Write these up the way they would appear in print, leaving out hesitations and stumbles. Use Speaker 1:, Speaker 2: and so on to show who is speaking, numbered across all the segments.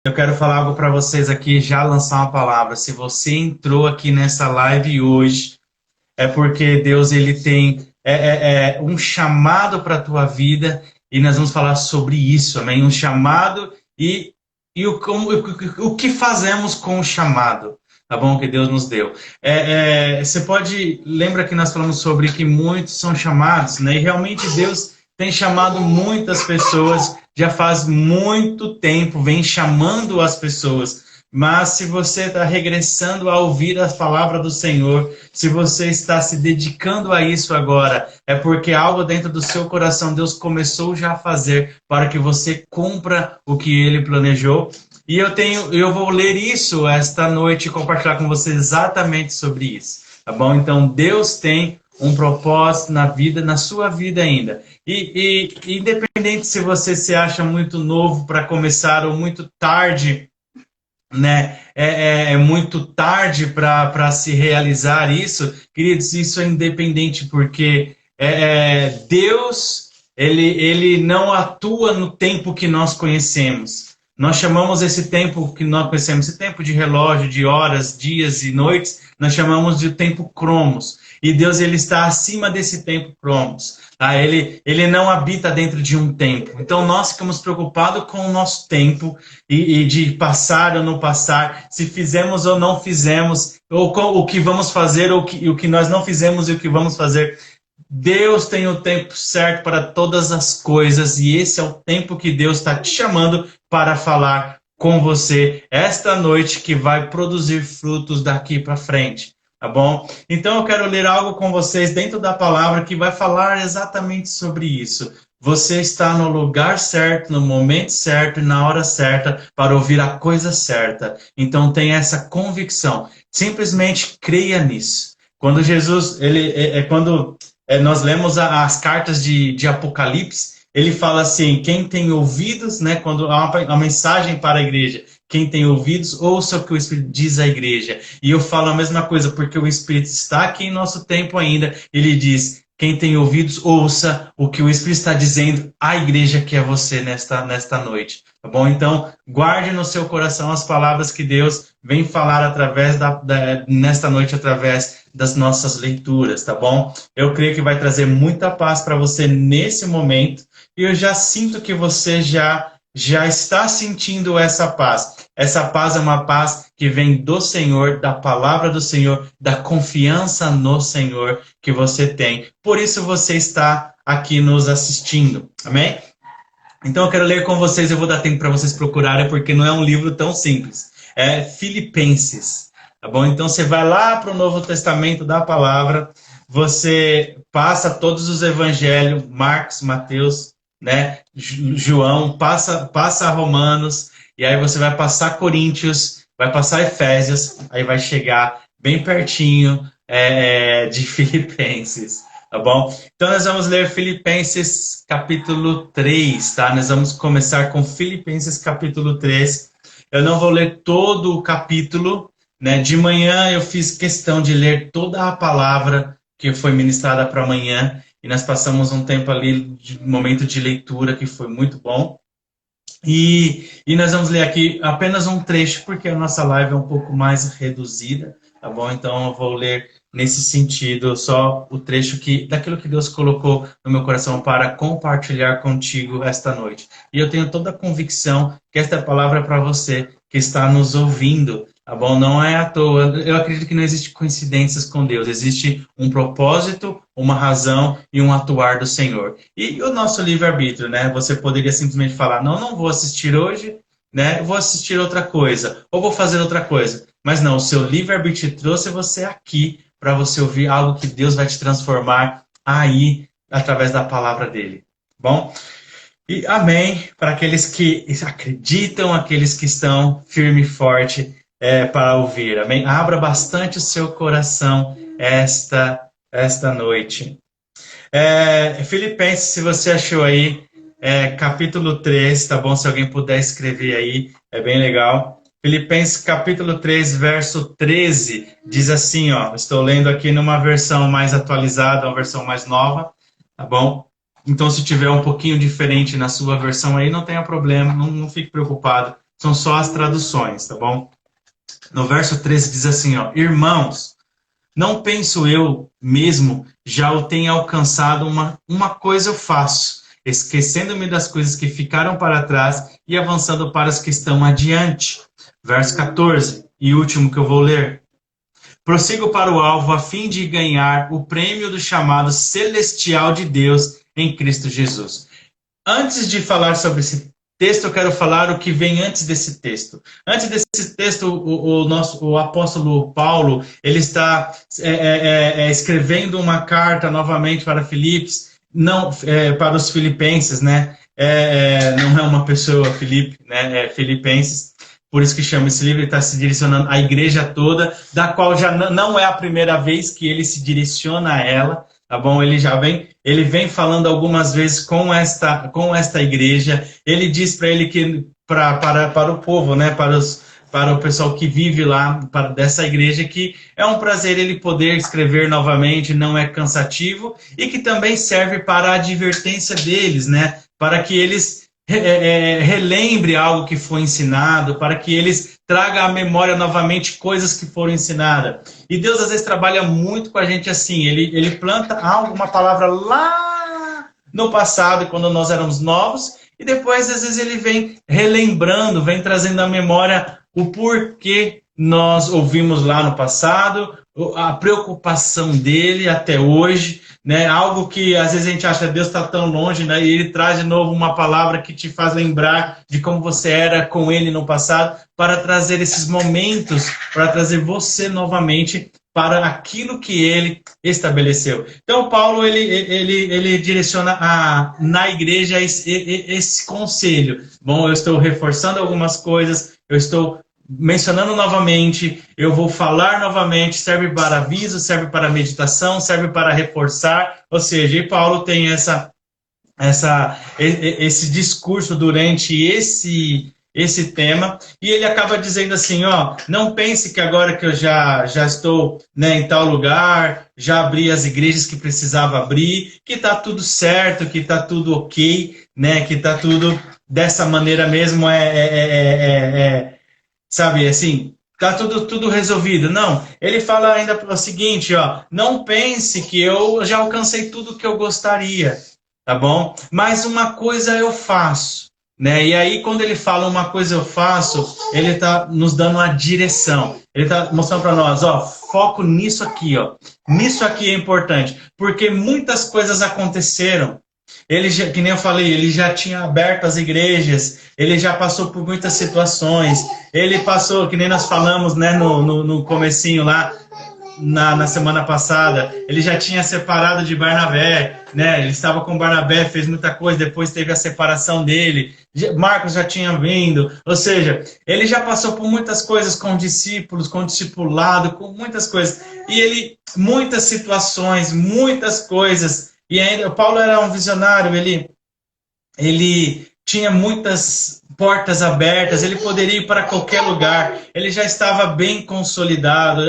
Speaker 1: Eu quero falar algo para vocês aqui, já lançar uma palavra. Se você entrou aqui nessa live hoje, é porque Deus ele tem um chamado para a tua vida e nós vamos falar sobre isso, amém? Um chamado e o que fazemos com o chamado, tá bom? Que Deus nos deu. Você pode, lembra que nós falamos sobre que muitos são chamados, né? E realmente Deus tem chamado muitas pessoas, já faz muito tempo, vem chamando as pessoas. Mas se você está regressando a ouvir a palavra do Senhor, se você está se dedicando a isso agora, é porque algo dentro do seu coração Deus começou já a fazer para que você cumpra o que Ele planejou. E eu vou ler isso esta noite e compartilhar com você exatamente sobre isso, tá bom? Então Deus tem um propósito na vida, na sua vida ainda. E independente se você se acha muito novo para começar ou muito tarde, né? É muito tarde para se realizar isso, queridos. Isso é independente, porque Deus ele não atua no tempo que nós conhecemos. Nós chamamos esse tempo que nós conhecemos, esse tempo de relógio, de horas, dias e noites, nós chamamos de tempo cromos. E Deus ele está acima desse tempo cromos. Tá? Ele não habita dentro de um tempo. Então nós ficamos preocupados com o nosso tempo e de passar ou não passar, se fizemos ou não fizemos, ou o que vamos fazer, ou o que nós não fizemos e o que vamos fazer. Deus tem o tempo certo para todas as coisas, e esse é o tempo que Deus está te chamando para falar com você esta noite, que vai produzir frutos daqui para frente. Tá bom? Então eu quero ler algo com vocês dentro da palavra que vai falar exatamente sobre isso. Você está no lugar certo, no momento certo e na hora certa para ouvir a coisa certa. Então tenha essa convicção. Simplesmente creia nisso. Quando Jesus, quando nós lemos as cartas de Apocalipse, ele fala assim: quem tem ouvidos, né? Quando há uma mensagem para a igreja. Quem tem ouvidos, ouça o que o Espírito diz à igreja. E eu falo a mesma coisa, porque o Espírito está aqui em nosso tempo ainda. Ele diz: quem tem ouvidos, ouça o que o Espírito está dizendo à igreja, que é você nesta noite. Tá bom? Então, guarde no seu coração as palavras que Deus vem falar através nesta noite, através das nossas leituras, tá bom? Eu creio que vai trazer muita paz para você nesse momento. E eu já sinto que você já está sentindo essa paz. Essa paz é uma paz que vem do Senhor, da palavra do Senhor, da confiança no Senhor que você tem. Por isso você está aqui nos assistindo. Amém? Então eu quero ler com vocês, eu vou dar tempo para vocês procurarem, porque não é um livro tão simples. É Filipenses. Tá bom? Então você vai lá para o Novo Testamento da palavra, você passa todos os evangelhos, Marcos, Mateus, né? João, passa Romanos, e aí você vai passar Coríntios, vai passar Efésios, aí vai chegar bem pertinho de Filipenses, tá bom? Então nós vamos ler Filipenses capítulo 3, tá? Nós vamos começar com Filipenses capítulo 3. Eu não vou ler todo o capítulo, né? De manhã eu fiz questão de ler toda a palavra que foi ministrada para amanhã, e nós passamos um tempo ali, de momento de leitura, que foi muito bom. E nós vamos ler aqui apenas um trecho, porque a nossa live é um pouco mais reduzida, tá bom? Então eu vou ler nesse sentido só o trecho daquilo que Deus colocou no meu coração para compartilhar contigo esta noite. E eu tenho toda a convicção que esta palavra é para você que está nos ouvindo, tá bom? Não é à toa. Eu acredito que não existe coincidências com Deus. Existe um propósito, uma razão e um atuar do Senhor. E o nosso livre-arbítrio, né? Você poderia simplesmente falar: não vou assistir hoje, né? Vou assistir outra coisa, ou vou fazer outra coisa. Mas não, o seu livre-arbítrio trouxe você aqui para você ouvir algo que Deus vai te transformar aí, através da palavra dele. Bom? E amém para aqueles que acreditam, aqueles que estão firme e forte para ouvir. Amém? Abra bastante o seu coração esta noite. Filipenses, se você achou aí, capítulo 3, tá bom? Se alguém puder escrever aí, é bem legal. Filipenses capítulo 3, verso 13, diz assim, ó, estou lendo aqui numa versão mais atualizada, uma versão mais nova, tá bom? Então, se tiver um pouquinho diferente na sua versão aí, não tenha problema, não fique preocupado. são só as traduções, tá bom? No verso 13 diz assim, ó, irmãos, não penso eu mesmo já o tenha alcançado, uma coisa eu faço, esquecendo-me das coisas que ficaram para trás e avançando para as que estão adiante. Verso 14, e último que eu vou ler. Prossigo para o alvo a fim de ganhar o prêmio do chamado celestial de Deus em Cristo Jesus. Antes de falar sobre esse texto, eu quero falar o que vem antes desse texto. Antes desse texto, o apóstolo Paulo, ele está escrevendo uma carta novamente para Filipos, não, para os filipenses, né? Não é uma pessoa, Filipe, né? É Filipenses. Por isso que chama esse livro, ele está se direcionando à igreja toda, da qual já não é a primeira vez que ele se direciona a ela, tá bom? Ele vem falando algumas vezes com esta igreja. Ele diz para ele que para o povo, né, para o pessoal que vive lá dessa igreja, que é um prazer ele poder escrever novamente, não é cansativo, e que também serve para a advertência deles, né, para que eles relembre algo que foi ensinado, para que eles tragam à memória novamente coisas que foram ensinadas. E Deus às vezes trabalha muito com a gente assim, ele planta uma palavra lá no passado, quando nós éramos novos, e depois às vezes ele vem relembrando, vem trazendo à memória o porquê nós ouvimos lá no passado, a preocupação dele até hoje, né? Algo que às vezes a gente acha que Deus está tão longe, né? E ele traz de novo uma palavra que te faz lembrar de como você era com ele no passado, para trazer esses momentos, para trazer você novamente para aquilo que ele estabeleceu. Então, Paulo, ele direciona na igreja esse conselho. Bom, eu estou reforçando algumas coisas, eu estou mencionando novamente, eu vou falar novamente, serve para aviso, serve para meditação, serve para reforçar, ou seja, e Paulo tem esse discurso durante esse tema, e ele acaba dizendo assim, ó, não pense que agora que eu já estou, né, em tal lugar, já abri as igrejas que precisava abrir, que está tudo certo, que está tudo ok, né, que está tudo dessa maneira mesmo, sabe, assim, tá tudo resolvido. Não, ele fala ainda o seguinte, ó, não pense que eu já alcancei tudo que eu gostaria, tá bom? Mas uma coisa eu faço, né? E aí, quando ele fala uma coisa eu faço, ele tá nos dando uma direção. Ele tá mostrando para nós, ó, foco nisso aqui, ó. Nisso aqui é importante, porque muitas coisas aconteceram. Ele já, que nem eu falei, ele já tinha aberto as igrejas, ele já passou por muitas situações, ele passou, que nem nós falamos, né, no comecinho lá, na semana passada, ele já tinha separado de Barnabé, né, ele estava com Barnabé, fez muita coisa, depois teve a separação dele, Marcos já tinha vindo, ou seja, ele já passou por muitas coisas com discípulos, com discipulado, com muitas coisas, e muitas situações, muitas coisas. E ainda, o Paulo era um visionário, ele tinha muitas portas abertas, ele poderia ir para qualquer lugar, ele já estava bem consolidado,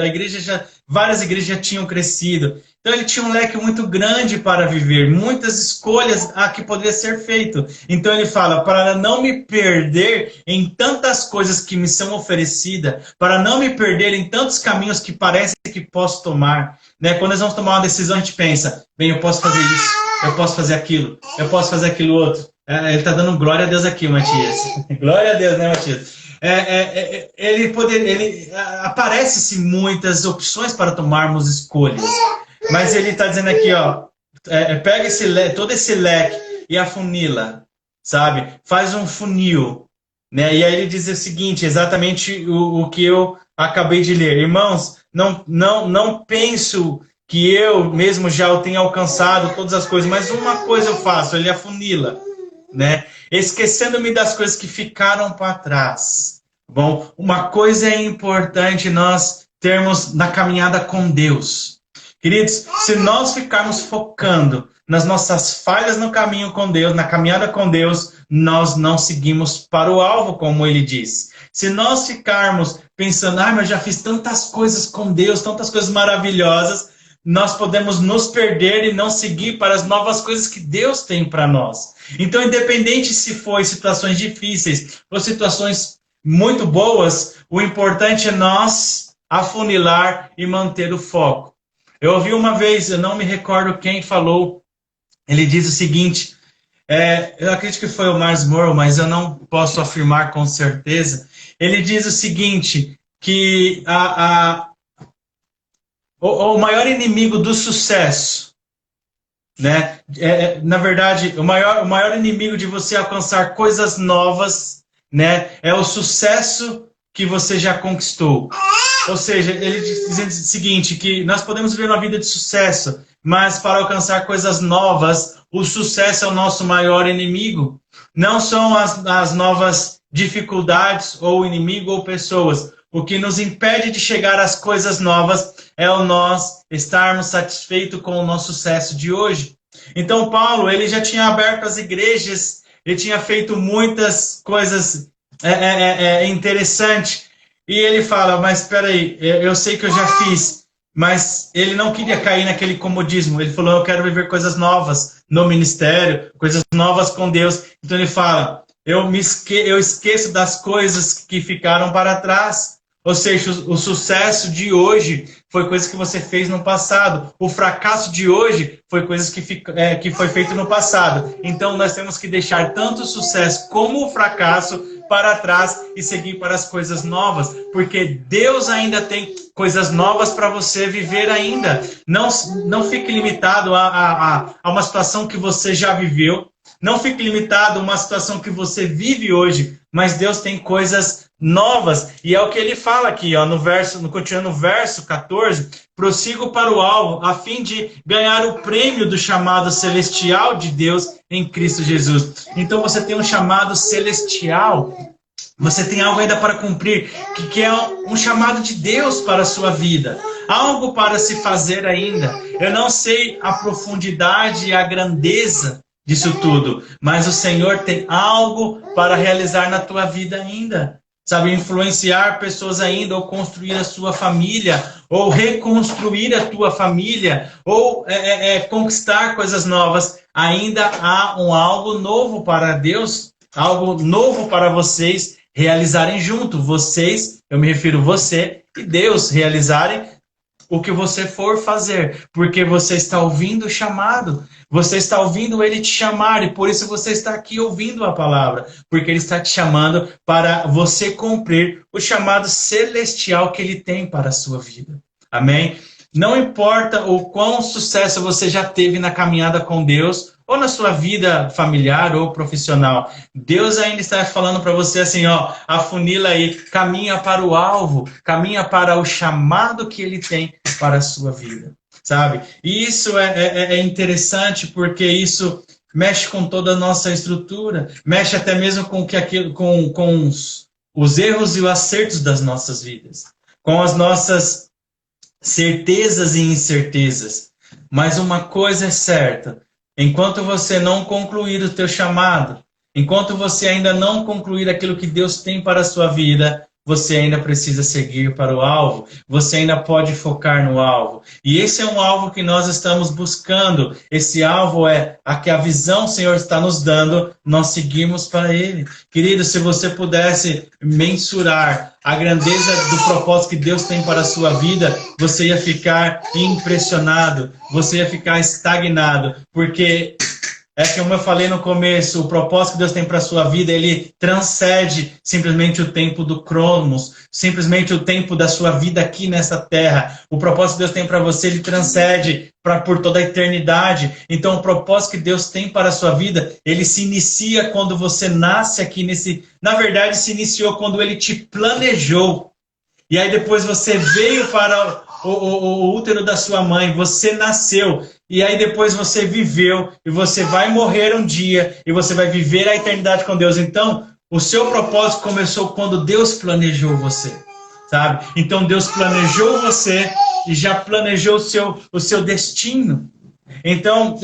Speaker 1: várias igrejas já tinham crescido. Então ele tinha um leque muito grande para viver, muitas escolhas a que poderia ser feito. Então ele fala, para não me perder em tantas coisas que me são oferecidas, para não me perder em tantos caminhos que parece que posso tomar. Né? Quando nós vamos tomar uma decisão, a gente pensa, bem, eu posso fazer isso, eu posso fazer aquilo, eu posso fazer aquilo outro. Ele está dando glória a Deus aqui, Matias. Glória a Deus, né, Matias? Aparece-se muitas opções para tomarmos escolhas. Mas ele está dizendo aqui, ó, pega todo esse leque e afunila, sabe? Faz um funil. Né? E aí ele diz o seguinte, exatamente o que eu acabei de ler. Irmãos, não penso que eu mesmo já o tenha alcançado todas as coisas, mas uma coisa eu faço, ele afunila, né? Esquecendo-me das coisas que ficaram para trás. Bom, uma coisa é importante nós termos na caminhada com Deus. Queridos, se nós ficarmos focando nas nossas falhas no caminho com Deus, na caminhada com Deus, nós não seguimos para o alvo, como ele diz. Se nós ficarmos pensando, mas eu já fiz tantas coisas com Deus, tantas coisas maravilhosas, nós podemos nos perder e não seguir para as novas coisas que Deus tem para nós. Então, independente se foi situações difíceis ou situações muito boas, o importante é nós afunilar e manter o foco. Eu ouvi uma vez, eu não me recordo quem falou, ele diz o seguinte, eu acredito que foi o Mars Morrow, mas eu não posso afirmar com certeza. Ele diz o seguinte, que o maior inimigo do sucesso, né? Na verdade, o maior inimigo de você alcançar coisas novas, né, é o sucesso que você já conquistou. Ou seja, ele diz o seguinte, que nós podemos viver uma vida de sucesso, mas para alcançar coisas novas, o sucesso é o nosso maior inimigo. Não são as novas dificuldades, ou inimigo, ou pessoas. O que nos impede de chegar às coisas novas é o nós estarmos satisfeitos com o nosso sucesso de hoje. Então, Paulo, ele já tinha aberto as igrejas, ele tinha feito muitas coisas interessantes. E ele fala, mas espera aí, eu sei que eu já fiz, mas ele não queria cair naquele comodismo. Ele falou, eu quero viver coisas novas no ministério, coisas novas com Deus. Então ele fala, eu esqueço das coisas que ficaram para trás. Ou seja, o sucesso de hoje foi coisa que você fez no passado. O fracasso de hoje foi coisas que foi feito no passado. Então nós temos que deixar tanto o sucesso como o fracasso para trás e seguir para as coisas novas, porque Deus ainda tem coisas novas para você viver ainda. Não fique limitado a uma situação que você já viveu, não fique limitado a uma situação que você vive hoje, mas Deus tem coisas novas, e é o que ele fala aqui, ó, continuando no verso 14, prossigo para o alvo, a fim de ganhar o prêmio do chamado celestial de Deus em Cristo Jesus. Então você tem um chamado celestial, você tem algo ainda para cumprir, que é um chamado de Deus para a sua vida, algo para se fazer ainda. Eu não sei a profundidade e a grandeza disso tudo, mas o Senhor tem algo para realizar na tua vida ainda. Sabe, influenciar pessoas ainda, ou construir a sua família, ou reconstruir a tua família, ou conquistar coisas novas. Ainda há algo novo para Deus, algo novo para vocês realizarem junto. Vocês, eu me refiro você e Deus, realizarem o que você for fazer, porque você está ouvindo o chamado, você está ouvindo ele te chamar, e por isso você está aqui ouvindo a palavra, porque ele está te chamando para você cumprir o chamado celestial que ele tem para a sua vida. Amém? Não importa o quão sucesso você já teve na caminhada com Deus, ou na sua vida familiar ou profissional, Deus ainda está falando para você assim, ó, afunila aí, caminha para o alvo, caminha para o chamado que ele tem para a sua vida, sabe? E isso é interessante, porque isso mexe com toda a nossa estrutura, mexe até mesmo com os erros e os acertos das nossas vidas, com as nossas certezas e incertezas. Mas uma coisa é certa, enquanto você não concluir o teu chamado, enquanto você ainda não concluir aquilo que Deus tem para a sua vida, você ainda precisa seguir para o alvo, você ainda pode focar no alvo. E esse é um alvo que nós estamos buscando. Esse alvo é a que a visão o Senhor está nos dando, nós seguimos para ele. Querido, se você pudesse mensurar a grandeza do propósito que Deus tem para a sua vida, você ia ficar impressionado, você ia ficar estagnado, porque como eu falei no começo, o propósito que Deus tem para a sua vida, ele transcende simplesmente o tempo do Cronos, simplesmente o tempo da sua vida aqui nessa terra. O propósito que Deus tem para você, ele transcende por toda a eternidade. Então, o propósito que Deus tem para a sua vida, ele se inicia quando você nasce aqui Na verdade, se iniciou quando ele te planejou. E aí depois você veio para o útero da sua mãe, você nasceu. E aí depois você viveu, e você vai morrer um dia, e você vai viver a eternidade com Deus. Então, o seu propósito começou quando Deus planejou você, sabe? Então, Deus planejou você e já planejou o seu destino. Então,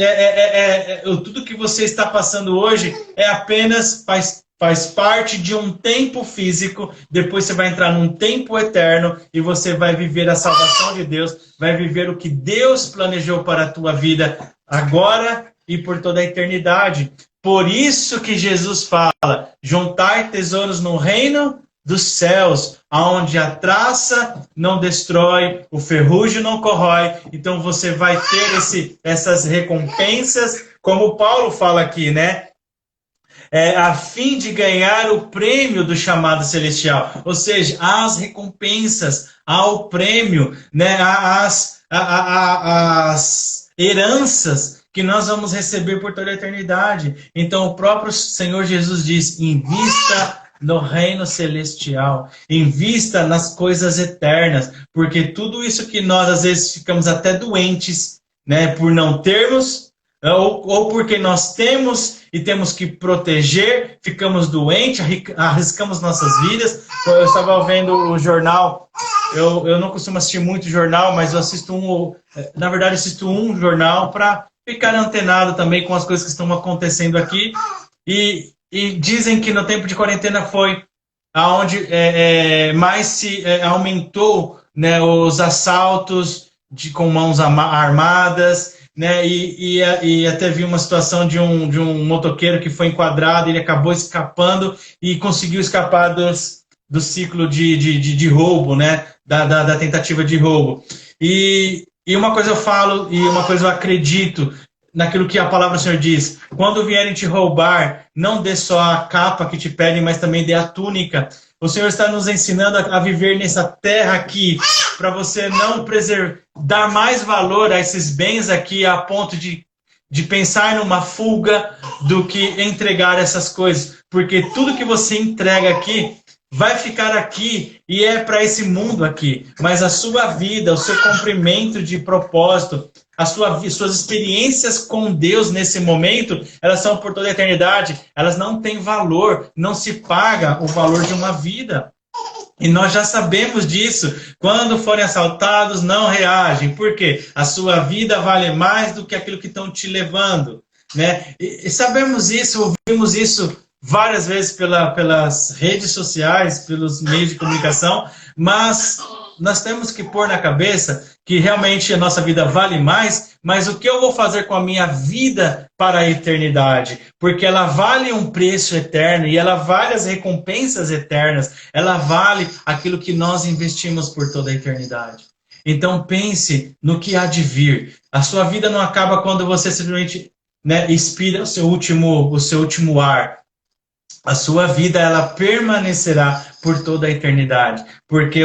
Speaker 1: tudo que você está passando hoje faz parte de um tempo físico, depois você vai entrar num tempo eterno e você vai viver a salvação de Deus, vai viver o que Deus planejou para a tua vida agora e por toda a eternidade. Por isso que Jesus fala, juntar tesouros no reino dos céus, onde a traça não destrói, o ferrugem não corrói. Então você vai ter essas recompensas, como Paulo fala aqui, né? A fim de ganhar o prêmio do chamado celestial. Ou seja, as recompensas, ao prêmio, né? As heranças que nós vamos receber por toda a eternidade. Então o próprio Senhor Jesus diz: invista no reino celestial, invista nas coisas eternas, porque tudo isso que nós às vezes ficamos até doentes, né, por não termos, ou porque nós temos e temos que proteger, ficamos doentes, arriscamos nossas vidas. Eu estava vendo o jornal, eu não costumo assistir muito jornal, mas eu assisto na verdade assisto um jornal para ficar antenado também com as coisas que estão acontecendo aqui, e dizem que no tempo de quarentena foi aonde mais se aumentou, né, os assaltos com mãos armadas, né, e até vi uma situação de um motoqueiro que foi enquadrado, ele acabou escapando e conseguiu escapar do ciclo de roubo, né, da tentativa de roubo. E uma coisa eu falo e uma coisa eu acredito naquilo que a palavra do Senhor diz: quando vierem te roubar, não dê só a capa que te pedem, mas também dê a túnica. O Senhor está nos ensinando a viver nessa terra aqui, para você não dar mais valor a esses bens aqui, a ponto de pensar numa fuga, do que entregar essas coisas. Porque tudo que você entrega aqui vai ficar aqui e é para esse mundo aqui. Mas a sua vida, o seu cumprimento de propósito, suas experiências com Deus nesse momento, elas são por toda a eternidade. Elas não têm valor, não se paga o valor de uma vida. E nós já sabemos disso. Quando forem assaltados, não reagem. Por quê? A sua vida vale mais do que aquilo que estão te levando, né? E sabemos isso, ouvimos isso várias vezes pelas redes sociais, pelos meios de comunicação, mas nós temos que pôr na cabeça que realmente a nossa vida vale mais, mas o que eu vou fazer com a minha vida para a eternidade? Porque ela vale um preço eterno e ela vale as recompensas eternas, ela vale aquilo que nós investimos por toda a eternidade. Então pense no que há de vir. A sua vida não acaba quando você simplesmente, né, expira o seu último ar. A sua vida, ela permanecerá por toda a eternidade, porque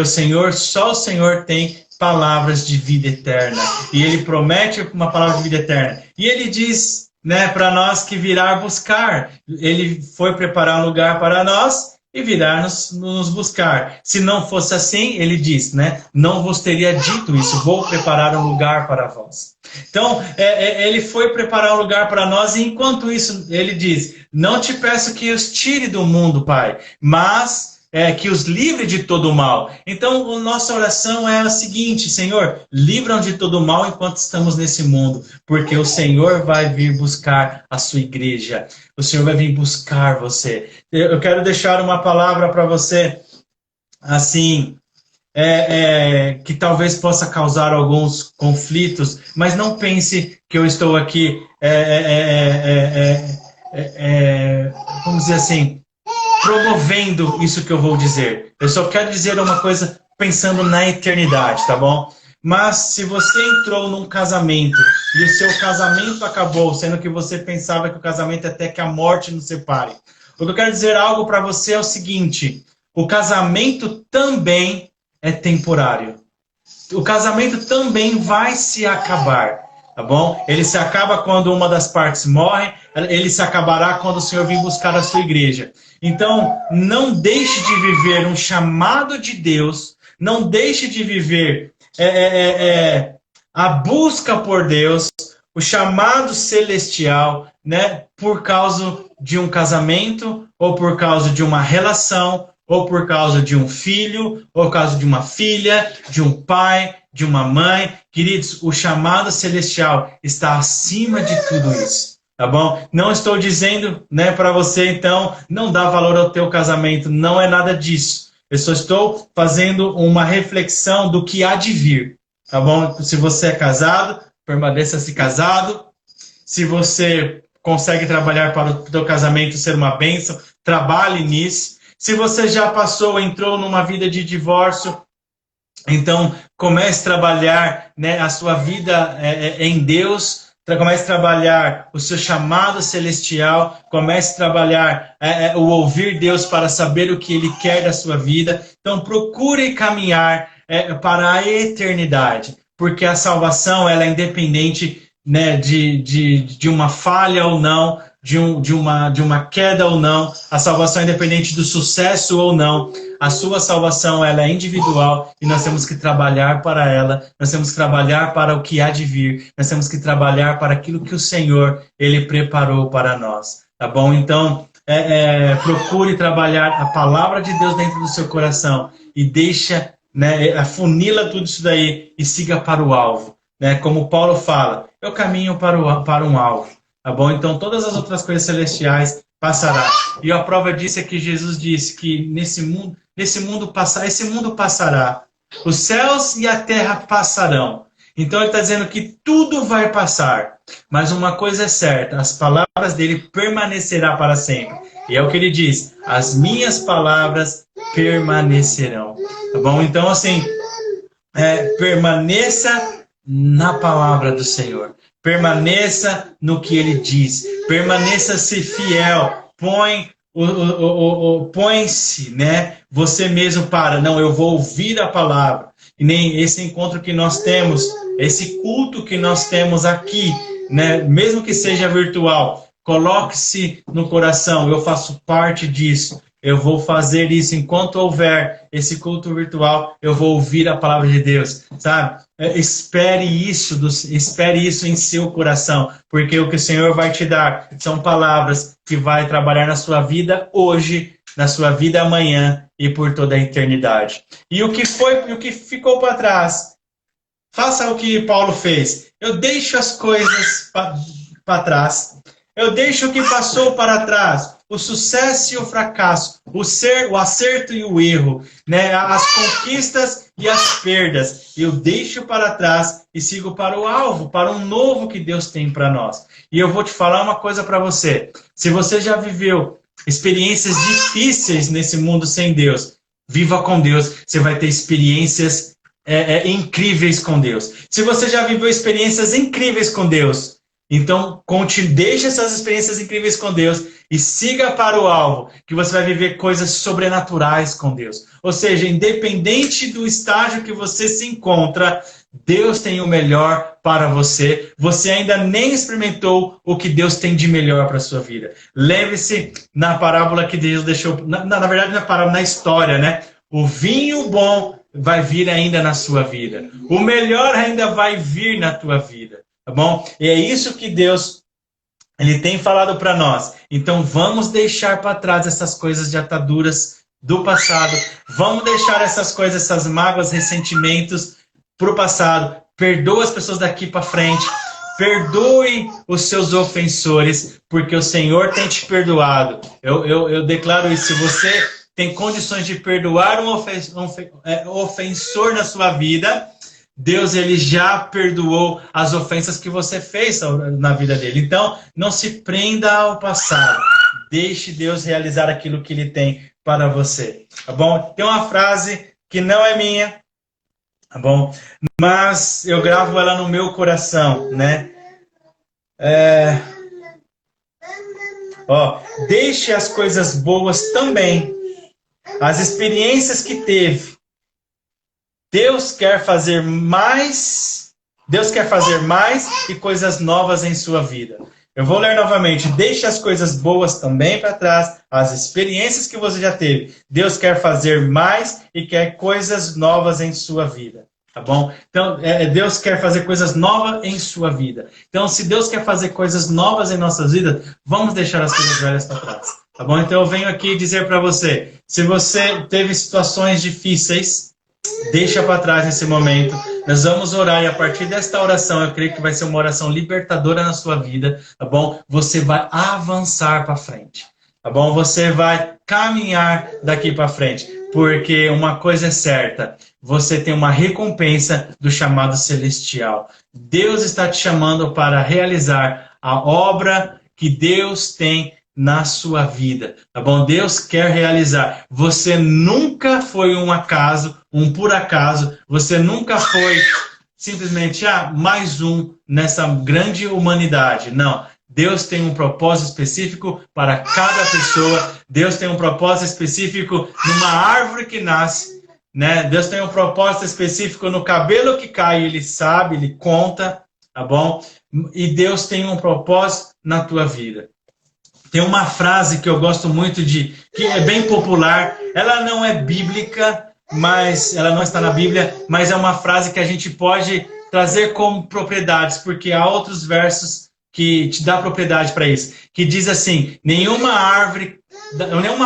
Speaker 1: só o Senhor tem palavras de vida eterna, e Ele promete uma palavra de vida eterna, e Ele diz, né, para nós que virá buscar. Ele foi preparar um lugar para nós e virá nos buscar. Se não fosse assim, Ele diz, né, não vos teria dito isso: vou preparar um lugar para vós. Então, Ele foi preparar um lugar para nós, e enquanto isso, Ele diz: não te peço que os tire do mundo, Pai, mas que os livre de todo o mal. Então, a nossa oração é a seguinte: Senhor, livra-nos de todo o mal enquanto estamos nesse mundo, porque o Senhor vai vir buscar a sua igreja. O Senhor vai vir buscar você. Eu quero deixar uma palavra para você, assim, que talvez possa causar alguns conflitos, mas não pense que eu estou aqui, vamos dizer assim, promovendo isso que eu vou dizer. Eu só quero dizer uma coisa pensando na eternidade, tá bom? Mas se você entrou num casamento e o seu casamento acabou, sendo que você pensava que o casamento é até que a morte nos separe, o que eu quero dizer algo para você é o seguinte: o casamento também é temporário. O casamento também vai se acabar, tá bom? Ele se acaba quando uma das partes morre, ele se acabará quando o Senhor vir buscar a sua igreja. Então, não deixe de viver um chamado de Deus, não deixe de viver a busca por Deus, o chamado celestial, né, por causa de um casamento, ou por causa de uma relação, ou por causa de um filho, ou por causa de uma filha, de um pai, de uma mãe. Queridos, o chamado celestial está acima de tudo isso. Tá bom? Não estou dizendo, né, para você, então, não dá valor ao teu casamento. Não é nada disso. Eu só estou fazendo uma reflexão do que há de vir. Tá bom? Se você é casado, permaneça-se casado. Se você consegue trabalhar para o teu casamento ser uma bênção, trabalhe nisso. Se você já passou, entrou numa vida de divórcio, então comece a trabalhar, né, a sua vida em Deus, comece a trabalhar o seu chamado celestial, comece a trabalhar o ouvir Deus para saber o que Ele quer da sua vida. Então procure caminhar para a eternidade, porque a salvação ela é independente, né, de uma falha ou não, de uma queda ou não. A salvação é independente do sucesso ou não. A sua salvação ela é individual e nós temos que trabalhar para ela. Nós temos que trabalhar para o que há de vir. Nós temos que trabalhar para aquilo que o Senhor ele preparou para nós. Tá bom? Então, procure trabalhar a palavra de Deus dentro do seu coração e deixa, né, afunila tudo isso daí e siga para o alvo. Né? Como Paulo fala, eu caminho para um alvo. Tá bom? Então, todas as outras coisas celestiais passará. E a prova disso é que Jesus disse que esse mundo passará. Os céus e a terra passarão. Então, ele está dizendo que tudo vai passar. Mas uma coisa é certa, as palavras dele permanecerão para sempre. E é o que ele diz, as minhas palavras permanecerão. Tá bom? Então, assim, permaneça na palavra do Senhor. Permaneça no que ele diz. Permaneça-se fiel. Põe-se, né? Você mesmo para. Não, eu vou ouvir a palavra. E nem esse encontro que nós temos, esse culto que nós temos aqui, né? Mesmo que seja virtual, coloque-se no coração. Eu faço parte disso. Eu vou fazer isso enquanto houver esse culto virtual. Eu vou ouvir a palavra de Deus, sabe? Espere isso em seu coração, porque o que o Senhor vai te dar são palavras que vai trabalhar na sua vida hoje, na sua vida amanhã e por toda a eternidade. E o que ficou para trás? Faça o que Paulo fez. Eu deixo as coisas para trás. Eu deixo o que passou para trás. O sucesso e o fracasso, o acerto e o erro, né? As conquistas e as perdas. Eu deixo para trás e sigo para o alvo, para um novo que Deus tem para nós. E eu vou te falar uma coisa para você. Se você já viveu experiências difíceis nesse mundo sem Deus, viva com Deus. Você vai ter experiências incríveis com Deus. Se você já viveu experiências incríveis com Deus, então, deixe essas experiências incríveis com Deus e siga para o alvo, que você vai viver coisas sobrenaturais com Deus. Ou seja, independente do estágio que você se encontra, Deus tem o melhor para você. Você ainda nem experimentou o que Deus tem de melhor para a sua vida. Lembre-se na parábola que Deus deixou, na verdade, na parábola, na história, né? O vinho bom vai vir ainda na sua vida. O melhor ainda vai vir na tua vida. Tá bom? E é isso que Deus ele tem falado para nós. Então vamos deixar para trás essas coisas de ataduras do passado. Vamos deixar essas coisas, essas mágoas, ressentimentos para o passado. Perdoa as pessoas daqui para frente. Perdoe os seus ofensores, porque o Senhor tem te perdoado. Eu declaro isso. Se você tem condições de perdoar um ofensor na sua vida, Deus ele já perdoou as ofensas que você fez na vida dele. Então, não se prenda ao passado. Deixe Deus realizar aquilo que ele tem para você. Tá bom? Tem uma frase que não é minha, tá bom? Mas eu gravo ela no meu coração, né? Deixe as coisas boas também. As experiências que teve. Deus quer fazer mais e coisas novas em sua vida. Eu vou ler novamente. Deixe as coisas boas também para trás, as experiências que você já teve. Deus quer fazer mais e quer coisas novas em sua vida. Tá bom? Então, Deus quer fazer coisas novas em sua vida. Então, se Deus quer fazer coisas novas em nossas vidas, vamos deixar as coisas velhas para trás. Tá bom? Então, eu venho aqui dizer para você, se você teve situações difíceis, deixa para trás nesse momento. Nós vamos orar e a partir desta oração, eu creio que vai ser uma oração libertadora na sua vida, tá bom? Você vai avançar para frente, tá bom? Você vai caminhar daqui para frente, porque uma coisa é certa, você tem uma recompensa do chamado celestial. Deus está te chamando para realizar a obra que Deus tem na sua vida, tá bom? Deus quer realizar. Você nunca foi um acaso, um por acaso. Você nunca foi simplesmente mais um nessa grande humanidade. Não. Deus tem um propósito específico para cada pessoa. Deus tem um propósito específico numa árvore que nasce, né? Deus tem um propósito específico no cabelo que cai, ele sabe, ele conta, tá bom? E Deus tem um propósito na tua vida. Tem uma frase que eu gosto muito que é bem popular, ela não é bíblica, mas ela não está na Bíblia, mas é uma frase que a gente pode trazer como propriedades, porque há outros versos que te dá propriedade para isso, que diz assim: nenhuma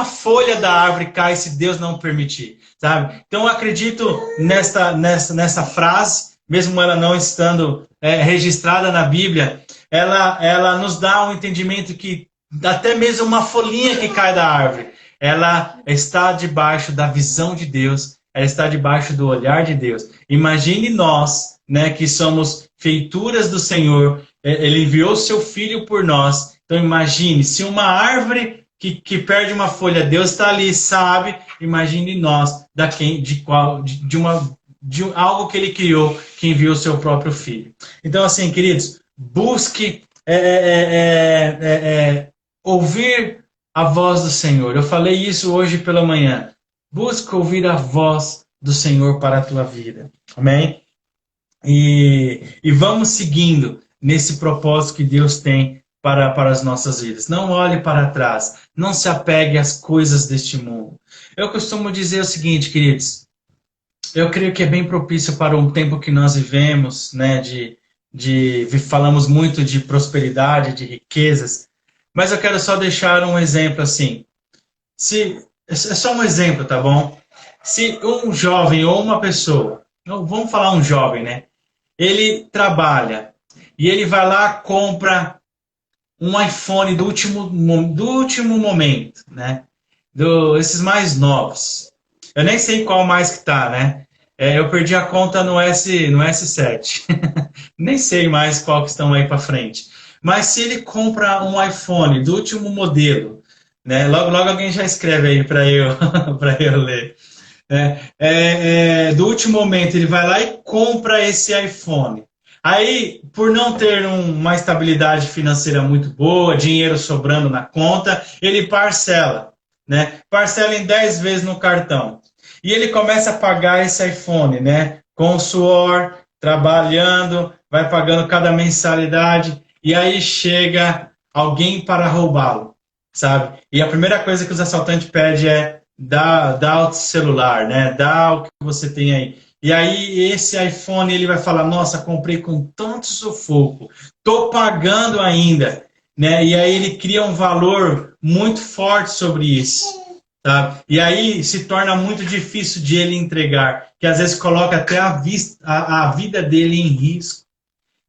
Speaker 1: folha da árvore cai se Deus não permitir, sabe? Então eu acredito nessa frase, mesmo ela não estando registrada na Bíblia, ela nos dá um entendimento que até mesmo uma folhinha que cai da árvore, ela está debaixo da visão de Deus, ela está debaixo do olhar de Deus. Imagine nós, né, que somos feituras do Senhor, ele enviou seu Filho por nós. Então imagine, se uma árvore que perde uma folha, Deus está ali, sabe? Imagine nós, de algo que ele criou, que enviou seu próprio Filho. Então assim, queridos, busque ouvir a voz do Senhor. Eu falei isso hoje pela manhã. Busca ouvir a voz do Senhor para a tua vida. Amém? E vamos seguindo nesse propósito que Deus tem para as nossas vidas. Não olhe para trás. Não se apegue às coisas deste mundo. Eu costumo dizer o seguinte, queridos. Eu creio que é bem propício para um tempo que nós vivemos, né? Falamos muito de prosperidade, de riquezas. Mas eu quero só deixar um exemplo assim. É só um exemplo, tá bom? Se um jovem ou uma pessoa, vamos falar um jovem, né? Ele trabalha e ele vai lá compra um iPhone do último momento, né? Esses mais novos. Eu nem sei qual mais que tá, né? Eu perdi a conta no S7. Nem sei mais qual que estão aí para frente. Mas se ele compra um iPhone do último modelo, né? Logo alguém já escreve aí para eu ler. Do último momento, ele vai lá e compra esse iPhone. Aí, por não ter uma estabilidade financeira muito boa, dinheiro sobrando na conta, ele parcela, né? Parcela em 10 vezes no cartão. E ele começa a pagar esse iPhone, né? Com suor, trabalhando, vai pagando cada mensalidade. E aí chega alguém para roubá-lo, sabe? E a primeira coisa que os assaltantes pedem é dá o celular, né? Dá o que você tem aí. E aí esse iPhone, ele vai falar: nossa, comprei com tanto sufoco, tô pagando ainda, né? E aí ele cria um valor muito forte sobre isso, tá? E aí se torna muito difícil de ele entregar, que às vezes coloca até a vida dele em risco,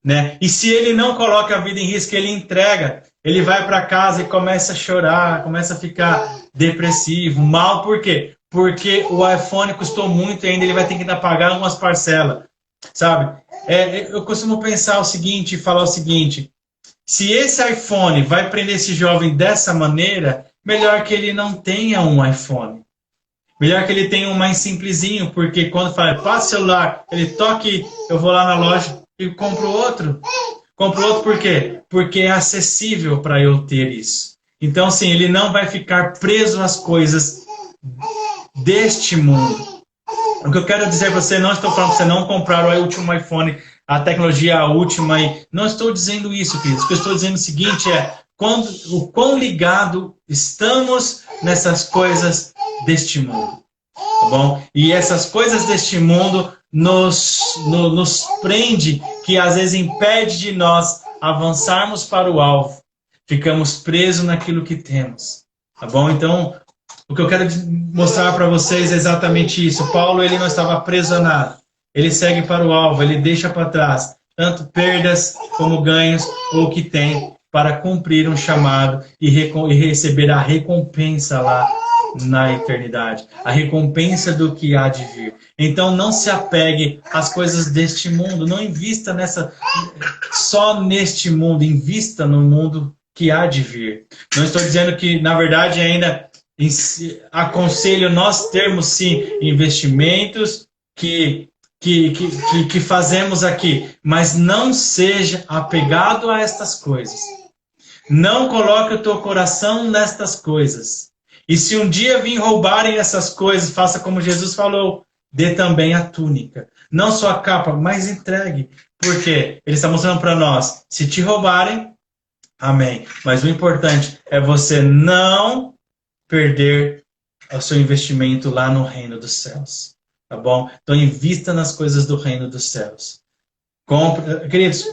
Speaker 1: né? E se ele não coloca a vida em risco, ele entrega, ele vai para casa e começa a chorar, começa a ficar depressivo, mal. Por quê? Porque o iPhone custou muito e ainda ele vai ter que ainda pagar umas parcelas, sabe? Eu costumo pensar o seguinte, falar o seguinte: se esse iPhone vai prender esse jovem dessa maneira, melhor que ele não tenha um iPhone. Melhor que ele tenha um mais simplesinho, porque quando fala, passa o celular, ele toque, eu vou lá na loja e compro outro. Compro outro por quê? Porque é acessível para eu ter isso. Então, assim, ele não vai ficar preso às coisas deste mundo. O que eu quero dizer para você, não estou falando para você não comprar o último iPhone, a tecnologia última. Não estou dizendo isso, queridos. O que eu estou dizendo é o seguinte, o quão ligado estamos nessas coisas deste mundo. Tá bom? E essas coisas deste mundo nos prende, que às vezes impede de nós avançarmos para o alvo. Ficamos presos naquilo que temos. Tá bom? Então, o que eu quero mostrar para vocês é exatamente isso. Paulo, ele não estava preso a nada. Ele segue para o alvo, ele deixa para trás tanto perdas como ganhos, ou o que tem, para cumprir um chamado e receber a recompensa lá na eternidade. A recompensa do que há de vir. Então não se apegue às coisas deste mundo. Não invista só neste mundo. Invista no mundo que há de vir. Não estou dizendo que, na verdade, ainda aconselho nós termos, sim, investimentos que fazemos aqui, mas não seja apegado a estas coisas. Não coloque o teu coração nestas coisas. E se um dia vir roubarem essas coisas, faça como Jesus falou, dê também a túnica. Não só a capa, mas entregue. Porque ele está mostrando para nós, se te roubarem, amém. Mas o importante é você não perder o seu investimento lá no reino dos céus. Tá bom? Então invista nas coisas do reino dos céus. Queridos,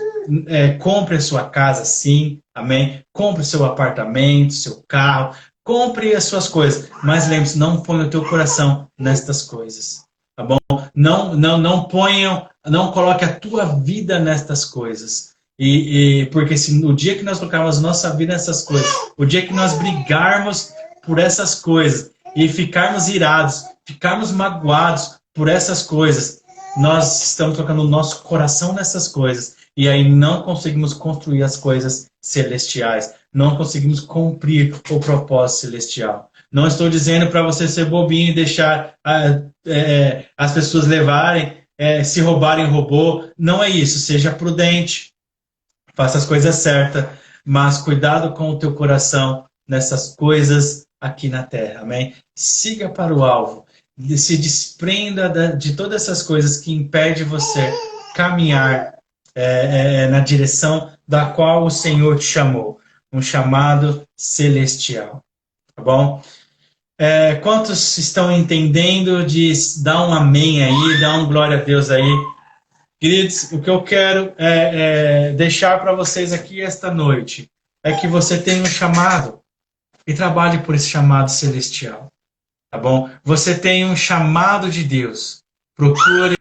Speaker 1: compre a sua casa, sim, amém? Compre seu apartamento, seu carro, compre as suas coisas. Mas lembre-se, não ponha o teu coração nestas coisas. Tá bom? Não coloque a tua vida nestas coisas. Porque se no dia que nós colocarmos nossa vida nessas coisas, o dia que nós brigarmos por essas coisas e ficarmos irados, ficarmos magoados por essas coisas, nós estamos colocando o nosso coração nessas coisas e aí não conseguimos construir as coisas celestiais, não conseguimos cumprir o propósito celestial. Não estou dizendo para você ser bobinho e deixar as pessoas levarem, se roubarem, roubou. Não é isso. Seja prudente, faça as coisas certas, mas cuidado com o teu coração nessas coisas aqui na terra, amém? Siga para o alvo, se desprenda de todas essas coisas que impedem você caminhar na direção da qual o Senhor te chamou, um chamado celestial, tá bom? Quantos estão entendendo? Dá um amém aí, dá um glória a Deus aí. Queridos, o que eu quero deixar para vocês aqui esta noite é que você tenha um chamado e trabalhe por esse chamado celestial, tá bom? Você tem um chamado de Deus, procure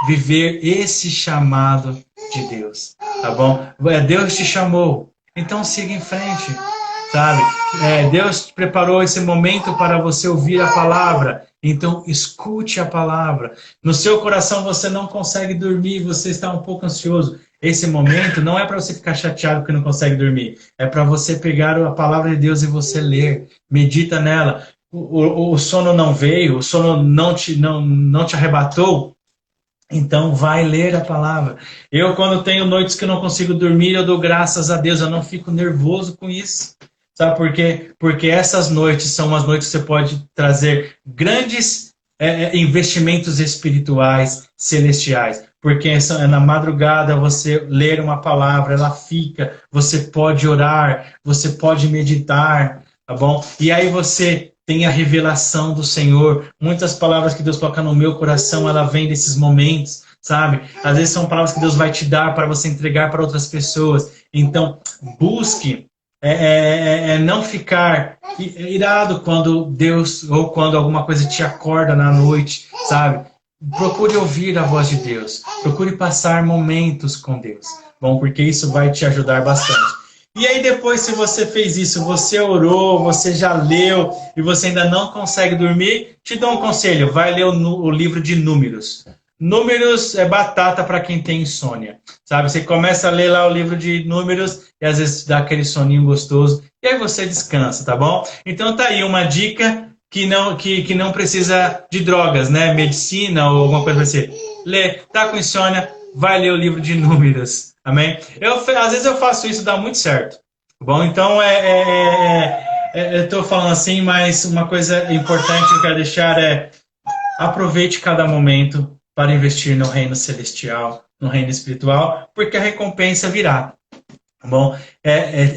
Speaker 1: viver esse chamado de Deus, tá bom? Deus te chamou, então siga em frente, sabe? Deus preparou esse momento para você ouvir a palavra, então escute a palavra. No seu coração você não consegue dormir, você está um pouco ansioso. Esse momento não é para você ficar chateado porque não consegue dormir, é para você pegar a palavra de Deus e você ler, medita nela. O sono não veio, o sono não te arrebatou, então vai ler a palavra. Eu, quando tenho noites que eu não consigo dormir, eu dou graças a Deus, eu não fico nervoso com isso. Sabe por quê? Porque essas noites são as noites que você pode trazer grandes investimentos espirituais, celestiais. Porque na madrugada você ler uma palavra, ela fica, você pode orar, você pode meditar, tá bom? E aí você tem a revelação do Senhor. Muitas palavras que Deus coloca no meu coração, ela vem desses momentos, sabe? Às vezes são palavras que Deus vai te dar para você entregar para outras pessoas. Então, busque não ficar irado quando Deus ou quando alguma coisa te acorda na noite, sabe? Procure ouvir a voz de Deus. Procure passar momentos com Deus. Bom, porque isso vai te ajudar bastante. E aí depois, se você fez isso, você orou, você já leu e você ainda não consegue dormir, te dou um conselho, vai ler o livro de Números. Números é batata para quem tem insônia, sabe? Você começa a ler lá o livro de Números e às vezes dá aquele soninho gostoso e aí você descansa, tá bom? Então tá aí uma dica que não precisa de drogas, né? Medicina ou alguma coisa para você. Lê, tá com insônia, vai ler o livro de Números, amém? Às vezes eu faço isso, dá muito certo, tá bom? Então eu tô falando assim, mas uma coisa importante que eu quero deixar aproveite cada momento para investir no reino celestial, no reino espiritual, porque a recompensa virá, tá bom?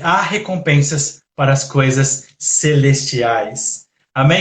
Speaker 1: Há recompensas para as coisas celestiais. Amém?